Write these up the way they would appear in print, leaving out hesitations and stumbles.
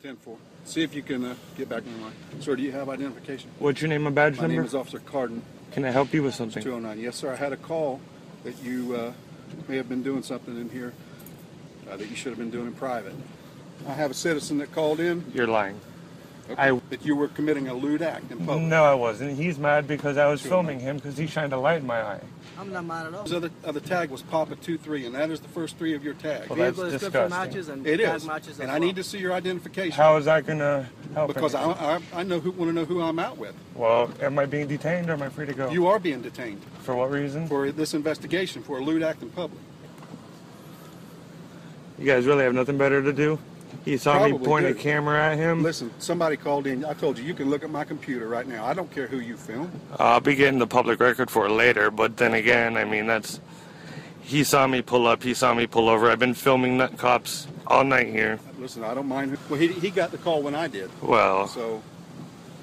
10-4. See if you can get back in line. Sir, do you have identification? What's your name and badge number? My name is Officer Carden. Can I help you with something? 209. Yes, sir. I had a call that you may have been doing something in here that you should have been doing in private. I have a citizen that called in. You're lying. Okay. That you were committing a lewd act in public. No, I wasn't. He's mad because I was filming him because he shined a light in my eye. I'm not mad at all. The other tag was Papa 23, and that is the first three of your tags. Well, that's disgusting. Matches and it tag is, matches and as I well. need to see your identification. How is that going to help? Because I want to know who I'm out with. Well, am I being detained or am I free to go? You are being detained. For what reason? For this investigation for a lewd act in public. You guys really have nothing better to do? He saw me point a camera at him. Listen, somebody called in. I told you, you can look at my computer right now. I don't care who you film. I'll be getting the public record for it later, but then again, I mean, that's... He saw me pull up, he saw me pull over. I've been filming nut cops all night here. Listen, I don't mind. Well, he got the call when I did. Well... So,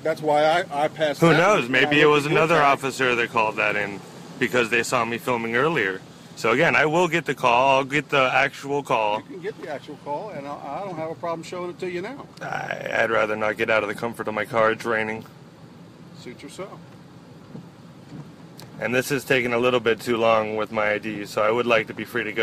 that's why I passed Who knows? Maybe it was another officer that called that in because they saw me filming earlier. So again, I will get the call. I'll get the actual call. You can get the actual call, and I don't have a problem showing it to you now. I'd rather not get out of the comfort of my car. It's raining. Suit yourself. And this is taking a little bit too long with my ID, so I would like to be free to go.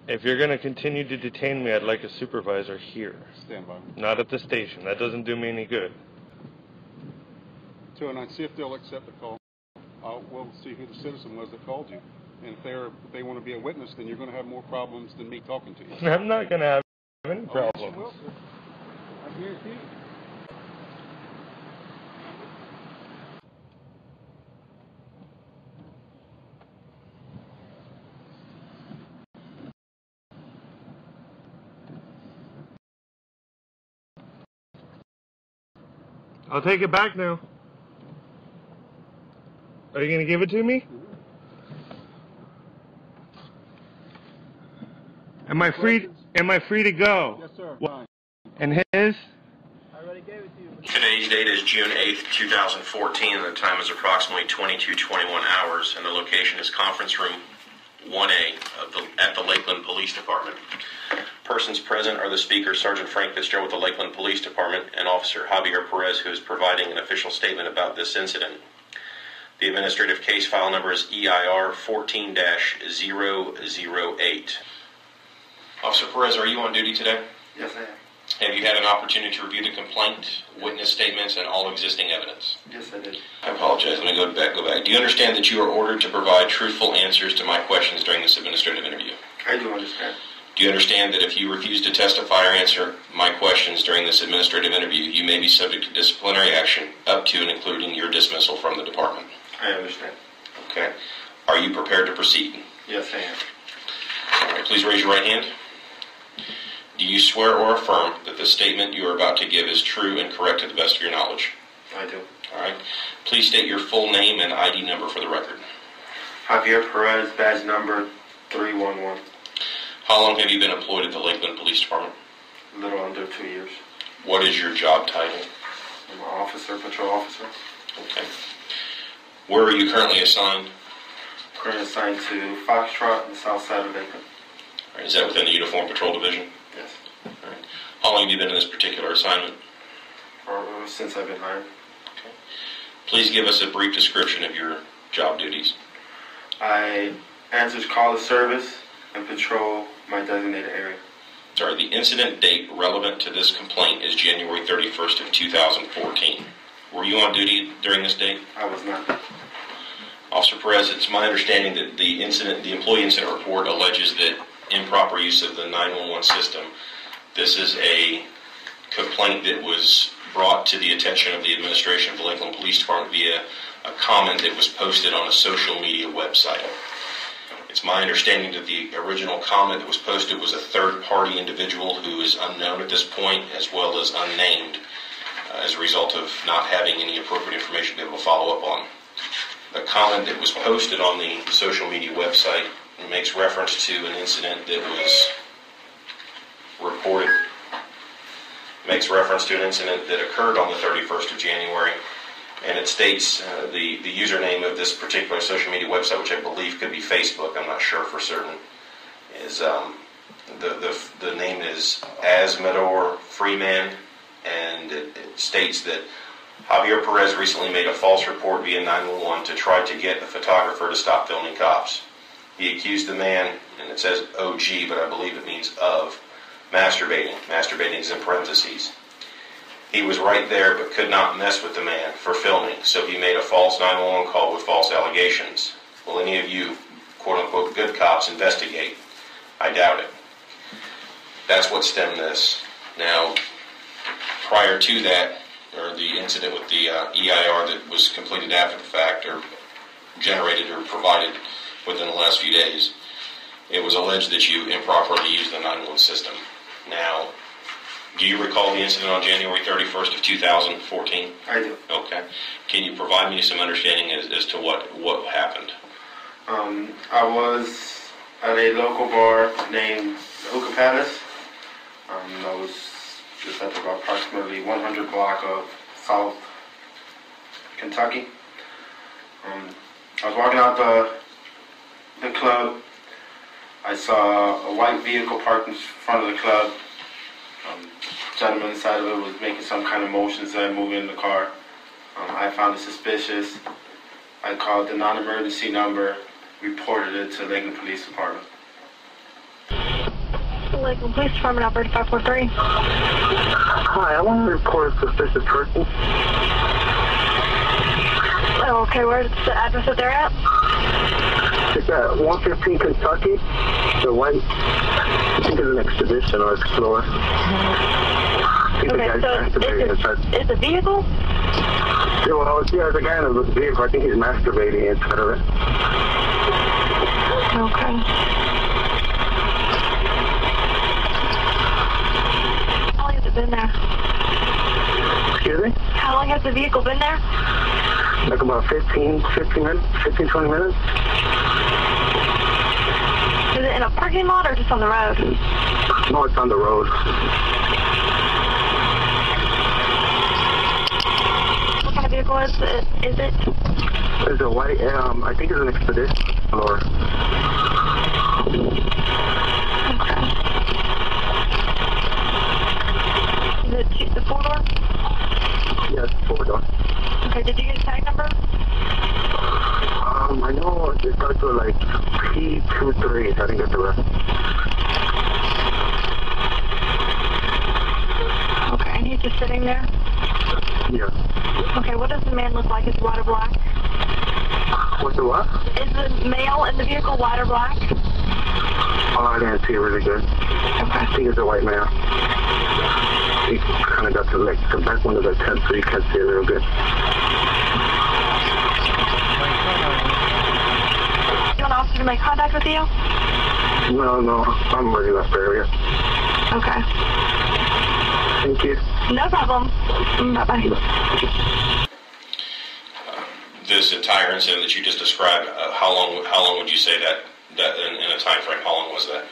If you're going to continue to detain me, I'd like a supervisor here. Stand by. Not at the station. That doesn't do me any good. 209, see if they'll accept the call. We'll see who the citizen was that called you. And if they want to be a witness, then you're going to have more problems than me talking to you. I'm not going to have any problems. Yes, you will, sir. I guarantee you. I'll take it back now. Are you going to give it to me? Am I free to go? Yes, sir. What? And his? I already gave it to you. Today's date is June 8th, 2014, and the time is approximately 22:21 hours, and the location is conference room 1A at the Lakeland Police Department. Persons present are the speaker, Sergeant Frank Fitzgerald with the Lakeland Police Department, and Officer Javier Perez, who is providing an official statement about this incident. The administrative case file number is EIR 14-008. Officer Perez, are you on duty today? Yes, I am. Have you had an opportunity to review the complaint, witness statements, and all existing evidence? Yes, I did. I apologize. Let me go back. Do you understand that you are ordered to provide truthful answers to my questions during this administrative interview? I do understand. Do you understand that if you refuse to testify or answer my questions during this administrative interview, you may be subject to disciplinary action up to and including your dismissal from the department? I understand. Okay. Are you prepared to proceed? Yes, I am. All right. Please raise your right hand. Do you swear or affirm that the statement you are about to give is true and correct to the best of your knowledge? I do. All right. Please state your full name and ID number for the record. Javier Perez, badge number 311. How long have you been employed at the Lakeland Police Department? A little under 2 years. What is your job title? I'm an officer, patrol officer. Okay. Where are you currently assigned? Currently assigned to Foxtrot in the south side of Lakeland. All right. Is that within the Uniform Patrol Division? Yes. All right. How long have you been in this particular assignment? Since I've been hired. Okay. Please give us a brief description of your job duties. I answer call of service and patrol my designated area. Sorry, the incident date relevant to this complaint is January 31st of 2014. Were you on duty during this date? I was not. Officer Perez, it's my understanding that the employee incident report alleges that improper use of the 911 system. This is a complaint that was brought to the attention of the administration of the Lakeland Police Department via a comment that was posted on a social media website. It's my understanding that the original comment that was posted was a third-party individual who is unknown at this point, as well as unnamed, as a result of not having any appropriate information to be able to follow up on. The comment that was posted on the social media website makes reference to an incident that was reported, makes reference to an incident that occurred on the 31st of January, and it states the username of this particular social media website, which I believe could be Facebook, I'm not sure for certain, is the name is Asmedor Freeman, and it states that Javier Perez recently made a false report via 911 to try to get the photographer to stop filming cops. He accused the man, and it says OG, but I believe it means of, masturbating. Masturbating is in parentheses. He was right there but could not mess with the man for filming, so he made a false 911 call with false allegations. Will any of you, quote-unquote, good cops investigate? I doubt it. That's what stemmed this. Now, prior to that, or the incident with the EIR that was completed after the fact, or generated or provided within the last few days, it was alleged that you improperly used the 911 system. Now, do you recall the incident on January 31st of 2014? I do. Okay. Can you provide me some understanding as to what happened? I was at a local bar named Hookah Palace. I was just at the approximately 100 block of South Kentucky. I was walking out the club. I saw a white vehicle parked in front of the club. Gentleman inside of it was making some kind of motions that moving in the car. I found it suspicious. I called the non-emergency number, reported it to Lakeland Police Department. Lakeland Police Department, operator 543. Hi, I want to report a suspicious person. Oh, okay, where's the address that they're at? It's at 115 Kentucky. The white, I think it's an expedition or explorer. Okay, so it's a vehicle? Yeah, well, yeah, the guy in the vehicle, I think he's masturbating inside of it. Okay. How long has it been there? Excuse me? How long has the vehicle been there? Like about 15 minutes, 15, 20 minutes. Is it in a parking lot or just on the road? No, it's on the road. What kind of vehicle is it? It's a white, I think it's an expedition explorer. Okay. Is it the four-door? Yes, four-door. Okay, did you get a tag number? I know it starts with like P23, I think that's the rest. Okay, and he's just sitting there? Yeah. Okay, what does the man look like? Is it white or black? What's the what? Is the male in the vehicle white or black? Oh, I didn't see it really good. Okay. I think it's a white male. He kind of got to like the back window of the tent, so you can't see it real good. You want an officer to make contact with you? No, I'm already left the area. Okay. Thank you. No problem. Bye-bye. This entire incident that you just described, how long would you say that in a time frame? How long was that?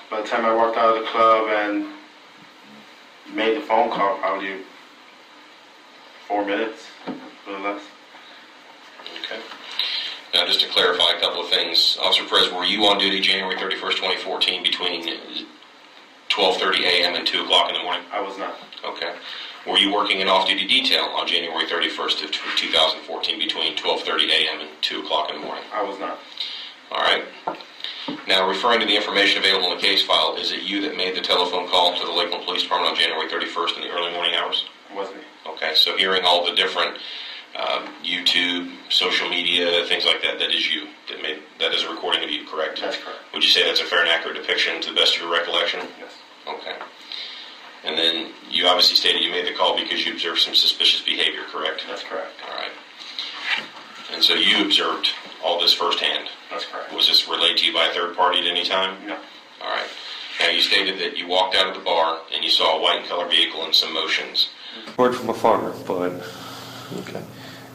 By the time I walked out of the club and made the phone call, probably 4 minutes, a little less. Okay. Now, just to clarify a couple of things, Officer Perez, were you on duty January 31st, 2014 between 12:30 a.m. and 2 o'clock in the morning? I was not. Okay. Were you working in off-duty detail on January 31st of 2014 between 12:30 a.m. and 2 o'clock in the morning? I was not. All right. Now, referring to the information available in the case file, is it you that made the telephone call to the Lakeland Police Department on January 31st in the early morning hours? It was me. Okay, so hearing all the different YouTube, social media, things like that, that is you. That is a recording of you, correct? That's correct. Would you say that's a fair and accurate depiction to the best of your recollection? Yes. Okay. And then you obviously stated you made the call because you observed some suspicious behavior, correct? That's correct. All right. And so you observed all this firsthand? That's correct. Was this relayed to you by a third party at any time? No. All right. Now you stated that you walked out of the bar and you saw a white and colored vehicle and some motions. Word from afar, but Okay.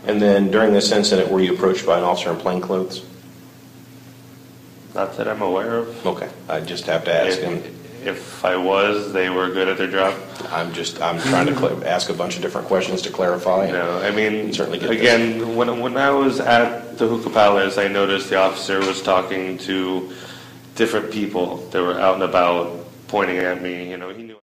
And then during this incident, were you approached by an officer in plain clothes? not that I'm aware of. Okay. I just have to ask him. If I was, they were good at their job. I'm trying to ask a bunch of different questions to clarify. No, I mean, certainly get again, when I was at the Hookah Palace, I noticed the officer was talking to different people that were out and about pointing at me. You know, he knew.